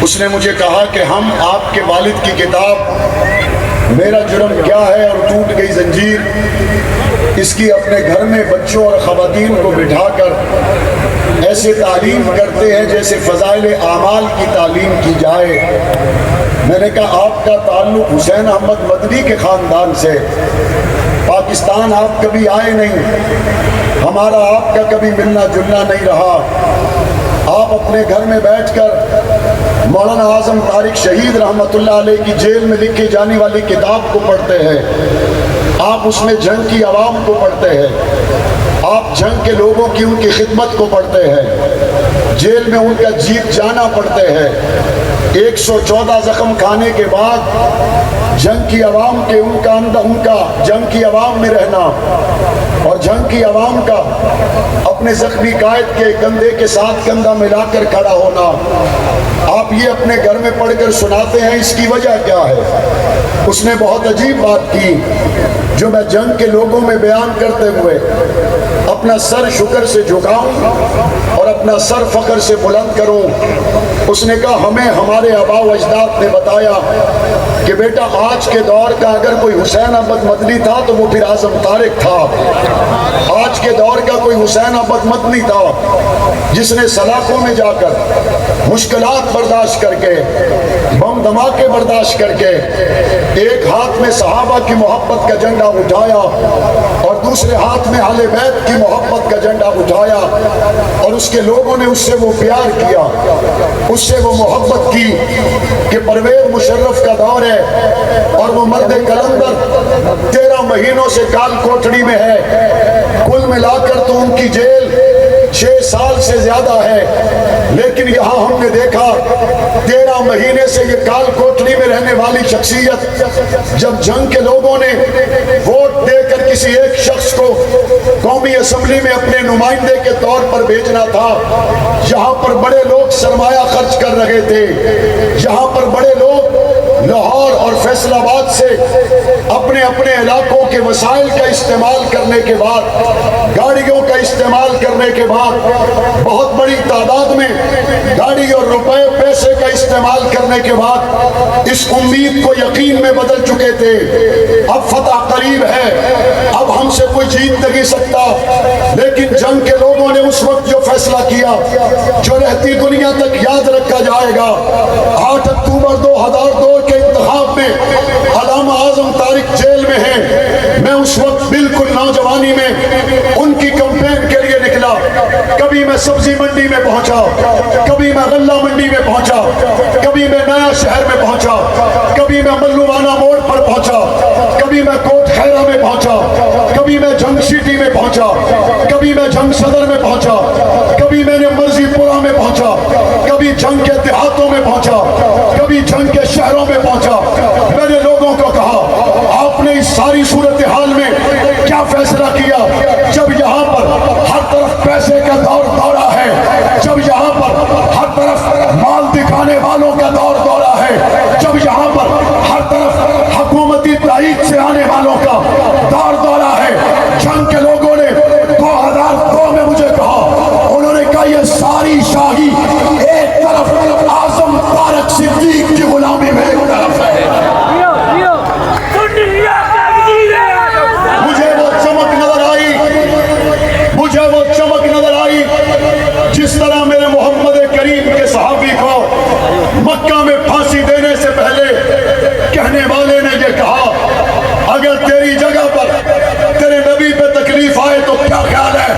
اس نے مجھے کہا کہ ہم آپ کے والد کی کتاب میرا جرم کیا ہے اور ٹوٹ گئی زنجیر اس کی اپنے گھر میں بچوں اور خواتین کو بٹھا کر ایسے تعلیم کرتے ہیں جیسے فضائل اعمال کی تعلیم کی جائے۔ میں نے کہا آپ کا تعلق حسین احمد مدنی کے خاندان سے، پاکستان آپ کبھی آئے نہیں، ہمارا آپ کا کبھی ملنا جلنا نہیں رہا، آپ اپنے گھر میں بیٹھ کر مولانا اعظم طارق شہید رحمۃ اللہ علیہ کی جیل میں لکھی جانے والی کتاب کو پڑھتے ہیں، آپ اس میں جنگ کی عوام کو پڑھتے ہیں، آپ جنگ کے لوگوں کی ان کی خدمت کو پڑھتے ہیں، جیل میں ان کا جیت جانا پڑھتے ہیں، 114 زخم کھانے کے بعد جنگ کی عوام کے ان کا جنگ کی عوام میں رہنا اور جنگ کی عوام کا اپنے زخمی قائد کے کندھے کے ساتھ کندھا ملا کر کھڑا ہونا، آپ یہ اپنے گھر میں پڑھ کر سناتے ہیں، اس کی وجہ کیا ہے؟ اس نے بہت عجیب بات کی جو میں جنگ کے لوگوں میں بیان کرتے ہوئے اپنا سر شکر سے جھکاؤں اور اپنا سر فخر سے بلند کروں۔ اس نے کہا ہمیں ہمارے آباء و اجداد نے بتایا کہ بیٹا آج کے دور کا اگر کوئی حسین احمد مدنی تھا تو وہ پھر اعظم طارق تھا، آج کے دور کا کوئی حسین احمد مدنی تھا جس نے سلاخوں میں جا کر مشکلات برداشت کر کے بم دھماکے برداشت کر کے ایک ہاتھ میں صحابہ کی محبت کا جھنڈا اٹھایا اور دوسرے ہاتھ میں اہل بیت کی محبت کا جھنڈا اٹھایا اور اس کے لوگوں نے اس سے وہ پیار کیا، اس سے وہ محبت کی کہ پرویز مشرف کا دور ہے اور وہ مرد کلندر 13 مہینوں سے کال کوٹڑی میں ہے، کل ملا کر تو ان کی جیل 6 سال سے زیادہ ہے، لیکن یہاں ہم نے دیکھا 13 مہینے سے یہ کال کوٹڑی میں رہنے والی شخصیت جب جنگ کے لوگوں نے ووٹ دے کر کسی ایک شخص کو قومی اسمبلی میں اپنے نمائندے کے طور پر بھیجنا تھا، یہاں پر بڑے لوگ سرمایہ خرچ کر رہے تھے، یہاں پر بڑے لوگ لاہور اور فیصل آباد سے اپنے اپنے علاقوں کے وسائل کا استعمال کرنے کے بعد، گاڑیوں کا استعمال کرنے کے بعد، بہت بڑی تعداد میں گاڑی اور روپے پیسے کا استعمال کرنے کے بعد اس امید کو یقین میں بدل چکے تھے اب فتح قریب ہے، اب ہم سے کوئی جیت نہیں سکتا، لیکن جنگ کے لوگوں نے اس وقت جو فیصلہ کیا جو رہتی دنیا تک یاد رکھا جائے گا، 8 اکتوبر 2002 کے انتخاب میں علامہ اعظم طارق جیل میں ہیں، میں اس وقت بالکل نوجوانی میں ان کی کمپین کے لیے نکلا، کبھی میں سبزی منڈی میں پہنچا، کبھی میں غلہ منڈی میں پہنچا، کبھی میں نیا شہر میں پہنچا، کبھی میں ملوانہ موڑ پر پہنچا، کبھی میں کوٹ خیرہ میں پہنچا، کبھی میں جنگ سٹی میں پہنچا، کبھی میں جنگ صدر میں پہنچا، کبھی میں نے مرزی پورہ میں پہنچا، کبھی جنگ کے دیہاتوں میں پہنچا، کبھی جنگ کے شہروں میں پہنچا، میں نے لوگوں کو کہا آپ نے اس ساری صورتحال میں کیا فیصلہ کیا؟ جب یہاں پر ہر طرف پیسے کا دورہ ہے، جب یہاں پر ہر طرف مال دکھانے والوں کا دورہ ہے، جب یہاں پر ہر طرف حکومتی تائید سے آنے والوں کا دورہ ہے، جنگ کے لوگوں نے 2002 میں مجھے کہا، انہوں نے کہا یہ ساری شاہی ایک طرف اعظم طارق صدیق کی غلامی میں ایک طرف ہے۔ مجھے وہ چمک نظر آئی جس طرح میرے محمد کریم کے صحابی کو مکہ میں پھانسی دینے سے پہلے کہنے والے نے یہ کہا اگر تیری جگہ پر تیرے نبی پہ تکلیف آئے تو کیا خیال ہے؟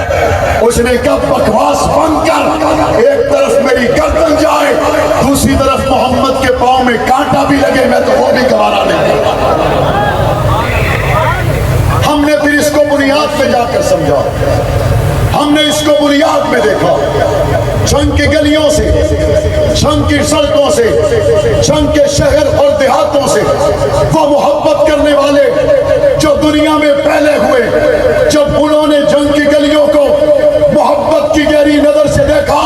اس نے کہا بکواس بند کر، ایک طرف میری گردن جائے دوسری طرف محمد کے پاؤں میں کانٹا بھی لگے میں تو وہ بھی گوارا نہیں کرتا۔ ہم نے پھر اس کو بنیاد پہ جا کر سمجھا، ہم نے اس کو بنیاد میں دیکھا، جنگ کی گلیوں سے، جنگ کی سڑکوں سے، جنگ کے شہر اور دیہاتوں سے وہ محبت کرنے والے جو دنیا میں پھیلے ہوئے، جب انہوں نے جنگ کی گلیوں کو محبت کی گہری نظر سے دیکھا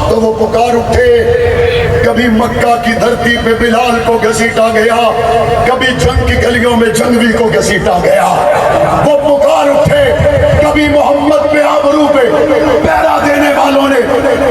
تو وہ پکار اٹھے، کبھی مکہ کی دھرتی پہ بلال کو گھسیٹا گیا، کبھی جنگ کی گلیوں میں جنگوی کو گھسیٹا گیا، وہ پکار اٹھے، کبھی محمد پہ آبرو پہ پہرا دینے والوں نے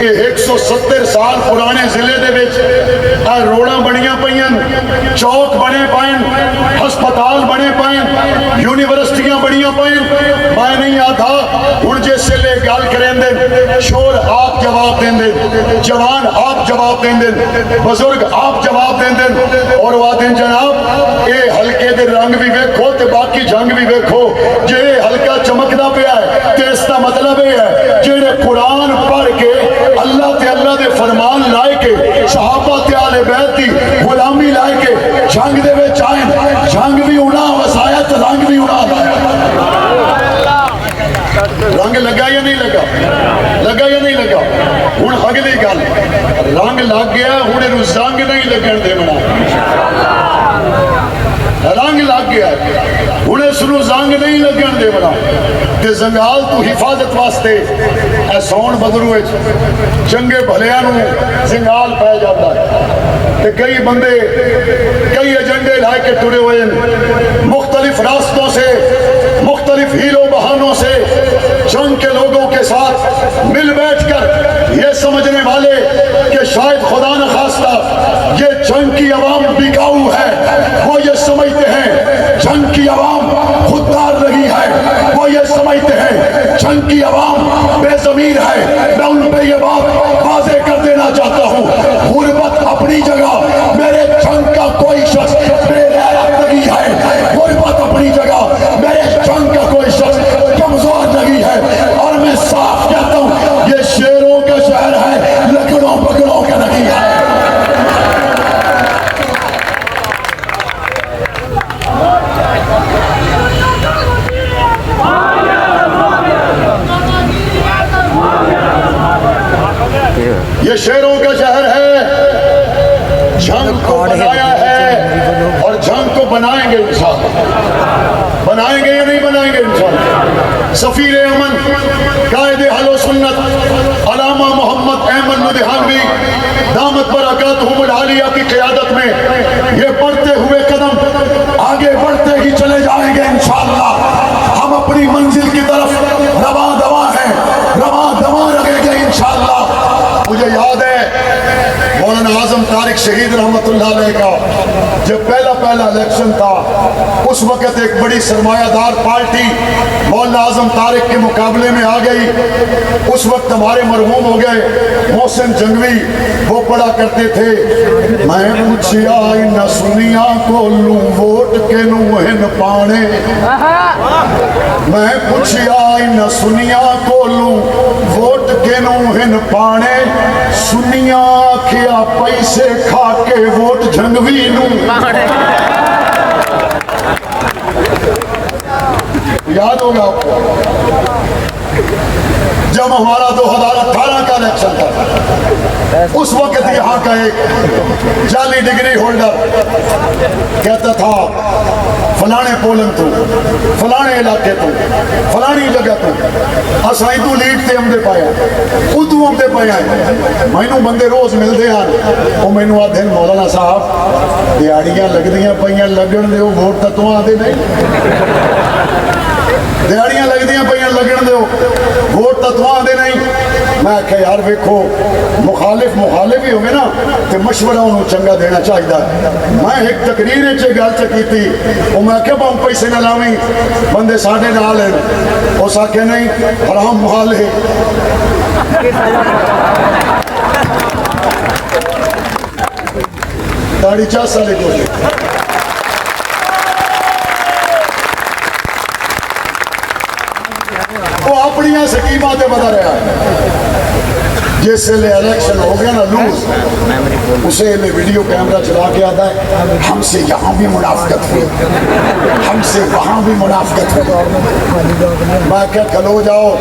یہ 170 سال پرانے ضلع دے وچ اے روڑاں بنیاں پئیاں، چوک بنے پائیں، ہسپتال بنے پائیں، یونیورسٹیاں بنیاں پائیں. میں نہیں آتا ہن جس لے گل کریں دے شور آپ جواب دیں دے، جوان آپ جواب دیں دے، بزرگ آپ جواب دیں دے، اور وعدیں جناب اے ہلکے دے رنگ بھی ویکھو تے باقی جنگ بھی ویکھو. جے ہلکا چمکدا پیا ہے تے اس دا مطلب یہ ہے جڑے قرآن پڑھ کے اللہ تے اللہ دے فرمان لائے کے صحابہ تے آل بیت دی غلامی لائے کے جنگ دے وچ آئیں، جنگ بھی اڑا وسایا تے رنگ بھی اڑا لایا. رنگ لگا یا نہیں لگا؟ لگا یا نہیں لگا؟ ہن اگلی گل، رنگ لگ گیا ہن اینو زنگ نہیں لگن دینا. رنگ لگ گیا ہن اس نو زنگ نہیں لگن دینا. تے زنگال تو حفاظت واسطے اے سون بدرو وچ چنگے بھلیاں نو زنگال پے جاتا ہے تے کئی بندے کئی ایجنڈے لائے کے ٹرے ہوئے ہیں، مختلف راستوں سے مختلف ہیلو بہانوں سے جنگ کے لوگوں کے ساتھ مل بیٹھ کر یہ سمجھنے والے کہ شاید خدا نخواستہ یہ جنگ کی عوام بکاؤ ہے، وہ یہ سمجھتے ہیں جنگ کی عوام خوددار رہی ہے، وہ یہ سمجھتے ہیں جنگ کی عوام بے ضمیر ہے. میں ان پہ یہ بات واضح کر دینا چاہتا ہوں، غربت اپنی جگہ، میرے جنگ کا کوئی شخص بے غیرت نہیں ہے. غربت اپنی جگہ، میرے جنگ کا کوئی شخص کمزور نہیں ہے. اور میں صاف کہتا ہوں یہ شیروں کا شہر ہے، لکڑوں پکڑوں کا نہیں ہے. یہ شیروں کا شہر ہے، جنگ کو بنایا ہے اور جنگ کو بنائیں گے انشاءاللہ. بنائیں گے یا نہیں بنائیں گے انشاءاللہ. سفیر امن قائد اہل و سنت علامہ محمد احمد لدھیانوی دامت برکاتہم العالیہ کی قیادت میں یہ بڑھتے ہوئے قدم آگے بڑھتے ہی چلے جائیں گے انشاءاللہ. ہم اپنی منزل کی طرف رواں دواں ہیں، رواں دواں رہیں گے انشاءاللہ. مجھے یاد ہے مولانا اعظم طارق شہید رحمت اللہ علیہ کا جب پہلا الیکشن تھا، اس وقت ایک بڑی سرمایہ دار پارٹی مولانا اعظم طارق کے مقابلے میں آ گئی. اس وقت ہمارے مرحوم ہو گئے محسن جنگوی، وہ پڑھا کرتے تھے میں پوچھیا نہ سنیا کو لوں ووٹ کے نو ہن پانے، میں پوچھیا نہ سنیا کو لوں ووٹ کے نو ہن پانے، سنیا کھیا پیسے کھا کے ووٹ جنگوی نو. یاد ہوگا آپ کو جب ہمارا 2018 کا الیکشن تھا، اس وقت یہاں کا ایک جعلی ڈگری ہولڈر کہتا تھا فلانے پولن تو، فلانے علاقے تو، فلانی جگہ تو اسائی تو لیڈ تے ہم دے پایا، ادو ہم دے پایا ہے. مینوں بندے روز ملتے ہیں، وہ مینوں آتے ہیں مولانا صاحب دیہڑیاں لگدیاں پئیاں لگن دیو ووٹ تا تو آتے نہیں، دیہڑیاں لگدیاں پئیاں لگن دیو ووٹ تا تو آتے نہیں. میں کہ یار ویکھو مخالف ہی ہوگے نا تے مشورہ انہوں چنگا دینا چاہیے. میں ایک تقریر چ گل چکی وہ میں کہ بم پیسے نہ لاویں بندے ساڈے نال ہیں، اس آکھے نہیں حرام محال ہے. داڑھی 4 سال کو وہ اپنی سکیمات بتا رہا ہے. جس لئے الیکشن ہو گیا نا لوز، اسے لئے ویڈیو کیمرہ چلا کے آتا ہے ہم سے یہاں بھی منافقت ہوئی، ہم سے وہاں بھی منافقت ہوئی. میں کہ کلو جاؤ،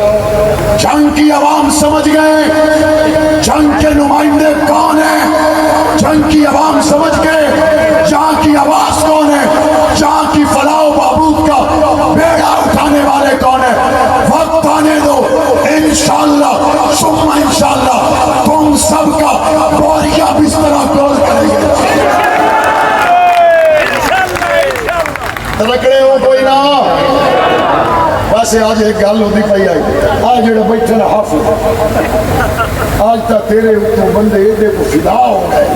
جنگ کی عوام سمجھ گئے جنگ کے نمائندے کون ہیں، جنگ کی عوام سمجھ گئے جہاں کی آواز کون ہے، جہاں کی فلاح و بہبود کا بیڑا اٹھانے والے کون ہیں. وقت آنے دو، انشاءاللہ ثم انشاءاللہ تم سب کا بوریا بسترا کھول کریں گے. ترکڑے ہو کوئی نہ، بس ویسے آج ایک گل ہوتی پی آئی آج جڑا بیٹھے نا حافظ آج تک تیرے اتوں بندے ایڈے کو فدا ہو گئے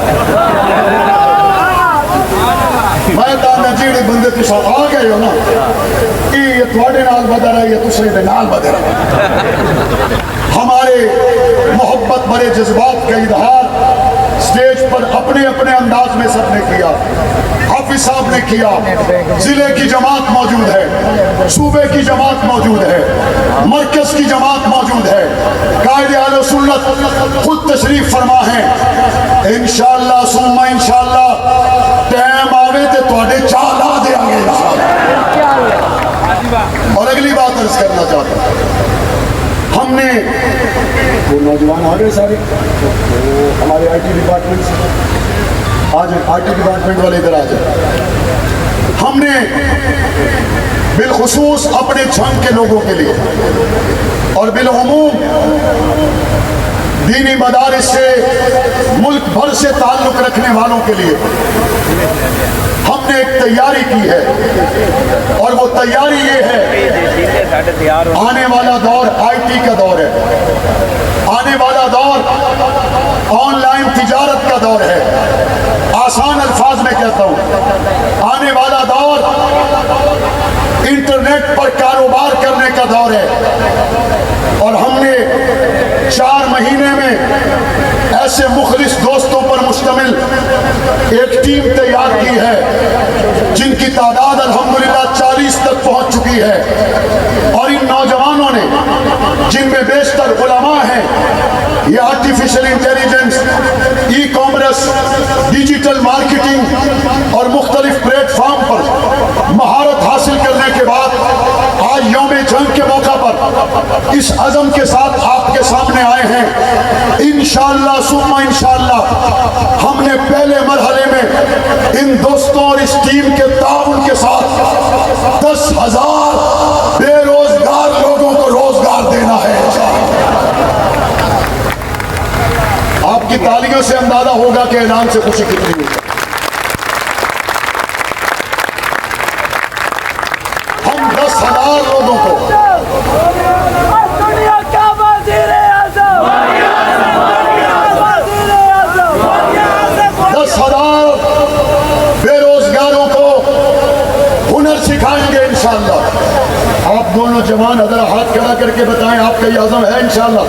میں کہنا جڑے بندے تسا آ گئے ہو نا یہ تھوڑے نال بدل ہے یا تسے دے نال بدل ہے ہمارے محبت بڑے جذبات کا اظہار سٹیج پر اپنے اپنے انداز میں سب نے کیا حافظ صاحب نے کیا ضلع کی جماعت موجود ہے صوبے کی جماعت موجود ہے مرکز کی جماعت موجود ہے قائد اہل سنت خود تشریف فرما ہے انشاءاللہ ثم انشاءاللہ ٹائم آوے تے تواڈے چاہ لا دیا گے اور اگلی بات عرض کرنا چاہتا ہوں ہم نے وہ نوجوان آ گئے سارے ہمارے آئی ٹی ڈپارٹمنٹ سے آج آئی ٹی ڈپارٹمنٹ والے ادھر آ جائیں ہم نے بالخصوص اپنے جھنگ کے لوگوں کے لیے اور بالعموم دینی مدارس سے ملک بھر سے تعلق رکھنے والوں کے لیے ہم نے ایک تیاری کی ہے اور وہ تیاری یہ ہے آنے والا دور آئی ٹی کا دور ہے آنے والا دور آن لائن تجارت کا دور ہے آسان الفاظ میں کہتا ہوں آنے والا دور انٹرنیٹ پر کاروبار کرنے کا دور ہے اور ہم نے 4 مہینے میں ایسے مخلص دوستوں پر مشتمل ایک ٹیم تیار کی ہے جن کی تعداد الحمدللہ 40 تک پہنچ چکی ہے اور ان نوجوانوں نے جن میں بیشتر علماء ہیں یہ artificial intelligence e commerce digital marketing اور مختلف پلیٹ فارم پر مہارت حاصل کرنے کے بعد آج یوم جنگ کے موقع پر اس عزم کے ساتھ آپ کے سامنے آئے ہیں انشاءاللہ ثم انشاءاللہ ہم نے پہلے مرحلے میں ان دوستوں اور اس ٹیم کے تعاون کے ساتھ 10,000 بے روزگار لوگوں کو روزگار دینا ہے آپ کی تالیوں سے اندازہ ہوگا کہ اعلان سے خوشی کتنی ہوگی ہم 10,000 لوگوں کو 10,000 بے روزگاروں کو ہنر سکھائیں گے انشاءاللہ آپ دونوں جوان ادھر ہاتھ کھڑا کر کے بتائیں آپ کا یہ عزم ہے انشاءاللہ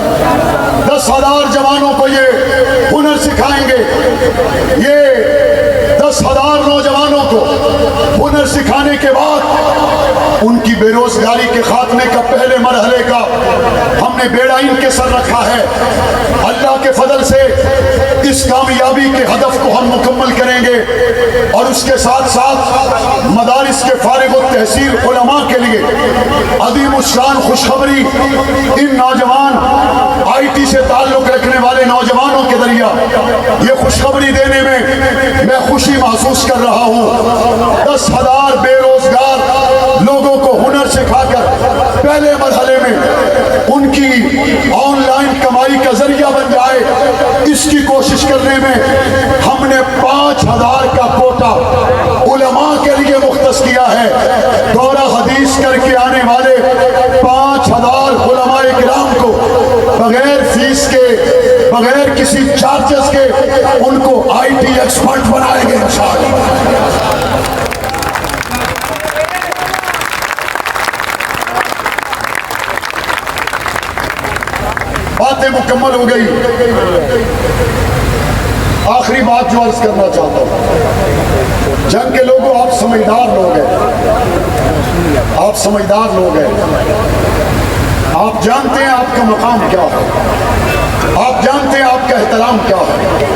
10,000 جوانوں کو یہ ہنر سکھائیں گے یہ 10,000 نوجوانوں کو ہنر سکھانے کے بعد ان کی بے روزگاری کے خاتمے کا پہلے مرحلے کا ہم نے بیڑا ان کے سر رکھا ہے اللہ کے فضل سے اس کامیابی کے ہدف کو ہم مکمل کریں گے اور اس کے ساتھ ساتھ مدارس کے فارغ التحصیل علماء کے لیے عظیم الشان خوشخبری ان نوجوان آئی ٹی سے تعلق رکھنے والے نوجوانوں کے ذریعہ یہ خوشخبری دینے میں میں خوشی محسوس کر رہا ہوں 10,000 بے روزگار لوگوں کو ہنر سکھا کر پہلے مرحلے میں ان کی آن لائن کمائی کا ذریعہ بن جائے اس کی کوشش کرنے میں ہم نے 5,000 کا کوٹا علماء کے لیے مختص کیا ہے دورہ حدیث کر کے آنے والے 5,000 علماء کرام کو بغیر فیس کے بغیر کسی چارجز کے ان کو آئی ٹی ایکسپرٹ بنائیں گے انشاءاللہ باتیں مکمل ہو گئی آخری بات جو عرض کرنا چاہتا ہوں جنگ کے لوگوں آپ سمجھدار لوگ ہیں آپ سمجھدار لوگ ہیں آپ جانتے ہیں آپ کا مقام کیا ہے آپ جانتے ہیں آپ کا احترام کیا ہے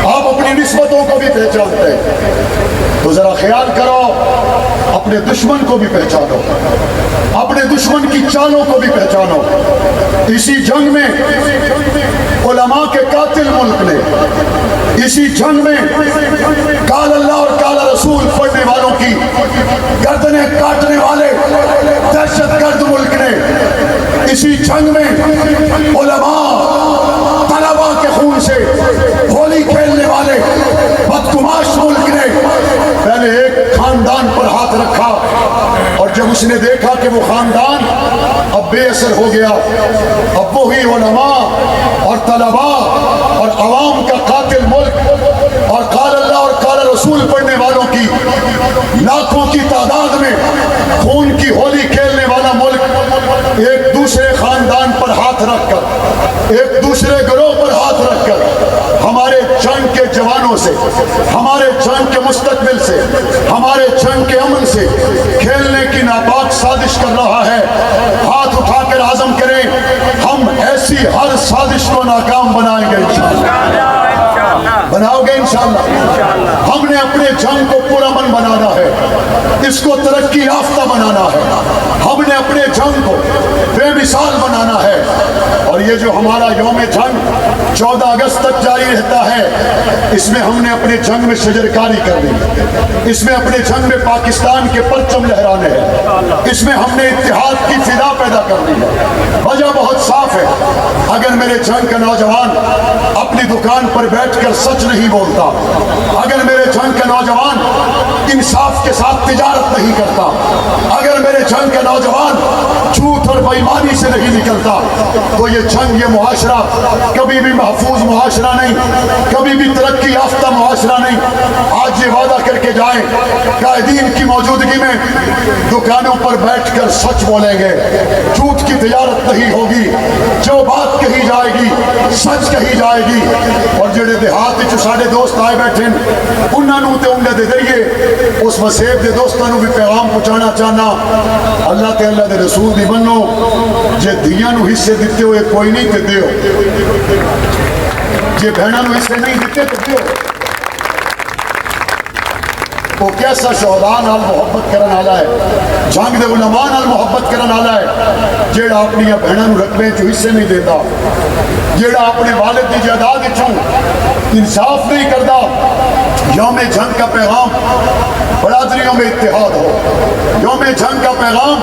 آپ اپنی نسبتوں کو بھی پہچانتے ہیں تو ذرا خیال کرو اپنے دشمن کو بھی پہچانو اپنے دشمن کی چالوں کو بھی پہچانو اسی جنگ میں علماء کے قاتل ملک نے اسی جنگ میں قال اللہ اور قال رسول پڑھنے والوں کی گردنیں کاٹنے والے دہشت گرد ملک نے اسی جنگ میں علماء طلباء کے خون سے ہولی کھیلنے والے بدگماش ملک نے پہلے ایک خاندان پر ہاتھ رکھا اور جب اس نے دیکھا کہ وہ خاندان حاصل ہو گیا. اب وہی علماء اور طلباء اور عوام کا قاتل ملک اور قال اللہ اور قال رسول پڑھنے والوں کی لاکھوں کی تعداد میں خون کی ہولی کھیلنے والا ملک ایک دوسرے خاندان پر ہاتھ رکھ کر، ایک دوسرے گروہ پر ہاتھ رکھ کر ہمارے جنگ کے جوانوں سے، ہمارے جنگ کے مستقبل سے، ہمارے جنگ کے امن سے کھیلنے کی ناپاک سازش کر رہا ہے. ہاتھ اٹھا کر عزم کریں، ہم ایسی ہر سازش کو ناکام بنائیں گے انشاءاللہ. بناؤ گے انشاءاللہ. ہم نے اپنے جنگ کو پرامن بنانا ہے، اس کو ترقی یافتہ بنانا ہے. ہم نے اپنے جنگ کو بے مثال بنانا ہے. اور یہ جو ہمارا یوم جنگ 14 اگست تک جاری رہتا ہے، اس میں ہم نے اپنے جنگ میں شجرکاری کرنی ہے، اس میں اپنے جنگ میں پاکستان کے پرچم لہرانے ہیں، اس میں ہم نے اتحاد کی فضا پیدا کرنی ہے. وجہ بہت صاف ہے. اگر میرے جنگ کا نوجوان اپنی دکان پر بیٹھ کر سچ نہیں بولتا، اگر میرے جنگ کا نوجوان انصاف کے ساتھ تجارت نہیں کرتا، اگر میرے جنگ کا نوجوان جھوٹ اور بے ایمانی سے نہیں نکلتا، تو یہ جنگ، یہ معاشرہ کبھی بھی محفوظ معاشرہ نہیں، کبھی بھی ترقی یافتہ معاشرہ نہیں. آج یہ وعدہ کر کے جائیں، قائدین کی موجودگی میں دکانوں پر بیٹھ کر سچ بولیں گے، جھوٹ کی تجارت نہیں ہوگی، جو بات کہی جائے گی سچ کہی جائے گی. اور جڑے دیہات جو سارے دوست آئے بیٹھے انہوں تے انہیں دے دئیے اس مسیب دے دوستانوں بھی پیغام پہنچانا چاہنا، اللہ تے اللہ دے رسول دی بنو. جے دھیاں نو حصے دیتے ہوئے کوئی نہیں تے دیو، جے بہناں نو حصے نہیں دیتے تے دیو. وہ کیسا شہداء نال محبت کرن والا ہے، جنگ دے علماء نال محبت کرن والا ہے، جیڑا اپنی بہناں نو رقبے چ حصے نہیں دیتا، جیڑا اپنے والد کی جائیداد وچوں انصاف نہیں کرتا. یوم جنگ کا پیغام برادریوں میں اتحاد ہو. یوم جنگ کا پیغام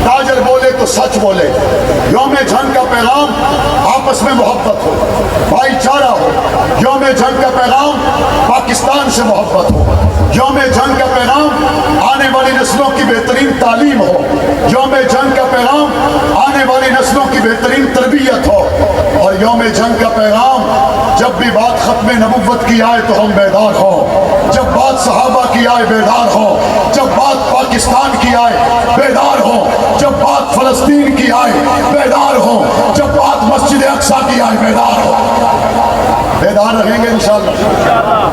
تاجر بولے تو سچ بولے. یوم جنگ کا پیغام آپس میں محبت ہو، بھائی چارہ ہو. یوم جنگ کا پیغام پاکستان سے محبت ہو. یوم جنگ کا پیغام آنے والی نسلوں کی بہترین تعلیم ہو. یوم جنگ کا پیغام آنے والی نسلوں کی بہترین تربیت ہو. اور یوم جنگ کا پیغام جب بھی بات ختم نبوت کی آئے تو ہم بیدار ہوں، جب بات صحابہ کی آئے بیدار ہوں، جب بات پاکستان کی آئے بیدار ہوں، جب بات فلسطین کی آئے بیدار ہوں، جب بات مسجد اقصیٰ کی آئے بیدار ہوں. بیدار رہیں گے انشاءاللہ،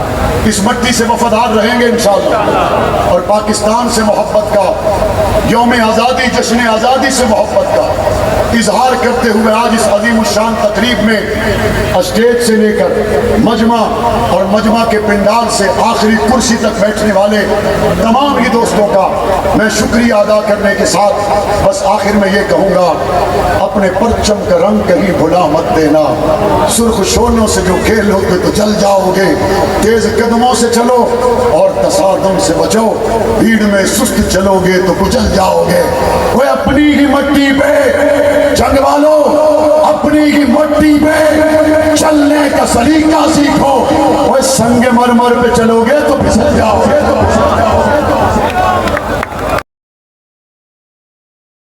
اس مٹی سے وفادار رہیں گے انشاءاللہ. اور پاکستان سے محبت کا، یوم آزادی، جشن آزادی سے محبت کا اظہار کرتے ہوئے آج اس عظیم الشان تقریب میں اسٹیج سے لے کر مجمع اور مجمع کے پنڈال سے آخری کرسی تک بیٹھنے والے تمام ہی دوستوں کا میں شکریہ ادا کرنے کے ساتھ بس آخر میں یہ کہوں گا، اپنے پرچم کا رنگ کہیں بھلا مت دینا. سرخ شولوں سے جو کھیلو گے تو جل جاؤ گے. تیز قدموں سے چلو اور تصادم سے بچو، بھیڑ میں سست چلو گے تو کچل جاؤ گے. وہ اپنی ہی مٹی پہ جنگ والوں، اپنی ہی مٹی پہ چلنے کا سلیقہ سیکھو. وہ سنگ مرمر پہ چلو گے تو پھسل جاؤ گے.